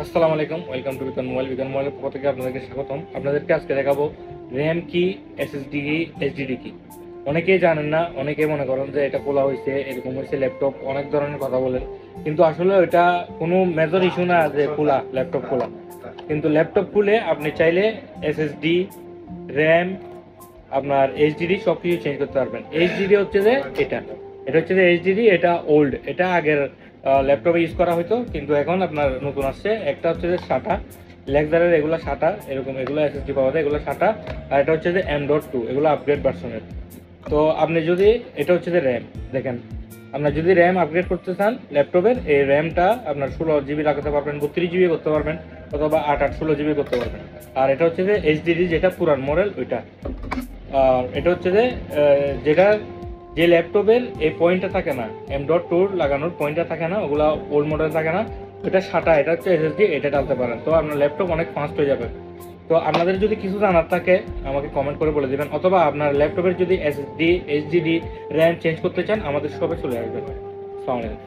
আসসালামু আলাইকুম, welcome to Beacon মোবাইলের পক্ষ থেকে আপনাদেরকে স্বাগতম। আপনাদেরকে আজকে দেখাবো র্যাম কি, এসএসডি কি, এইচডিডি কি। অনেকেই জানেন না, অনেকেই মনে করেন যে এটা খোলা হয়েছে, এরকম হয়েছে, ল্যাপটপ অনেক ধরনের কথা বলেন, কিন্তু আসলে এটা কোনো মেজর ইস্যু না যে খোলা ল্যাপটপ খোলা। কিন্তু ল্যাপটপ খুলে আপনি চাইলে এসএসডি, র্যাম, আপনার এইচডিডি সব কিছু চেঞ্জ করতে পারবেন। এইচডিডি হচ্ছে যে এটা এটা হচ্ছে যে এইচডিডি, এটা ওল্ড, এটা আগের ল্যাপটপে ইউজ করা হতো, কিন্তু এখন আপনার নতুন আসছে। একটা হচ্ছে যে সাটা লেক্সারের, এগুলো সাটা, এরকম এগুলো এসএসডি পাওয়া যায়, এগুলো সাটা। আর এটা হচ্ছে যে M.2, এগুলো আপগ্রেড ভার্সনের। তো আপনি যদি, এটা হচ্ছে যে র্যাম, দেখেন, আপনার যদি র্যাম আপগ্রেড করতে চান ল্যাপটপের, এই র্যামটা আপনার 16 জিবি লাগাতে পারবেন, 32 জিবি করতে পারবেন, অথবা 8/16 জিবি করতে পারবেন। আর এটা হচ্ছে যে এইচডিডি, যেটা পুরান মডেল ওইটা। আর এটা হচ্ছে যে যেটা, যে ল্যাপটপের এই পয়েন্টটা থাকে না, M.2 লাগানোর পয়েন্টটা থাকে না, ওগুলা ওল্ড মডেল থাকে না, ওটা সাটা, এটা হচ্ছে এসএসডি, এটা ডালতে পারেন। তো আপনার ল্যাপটপ অনেক ফাস্ট হয়ে যাবে। তো আপনাদের যদি কিছু জানার থাকে আমাকে কমেন্ট করে বলে দিবেন, অথবা আপনার ল্যাপটপের যদি এসএসডি, এইচডিডি, র্যাম চেঞ্জ করতে চান আমাদের শপে চলে আসবেন। আসসালামু আলাইকুম।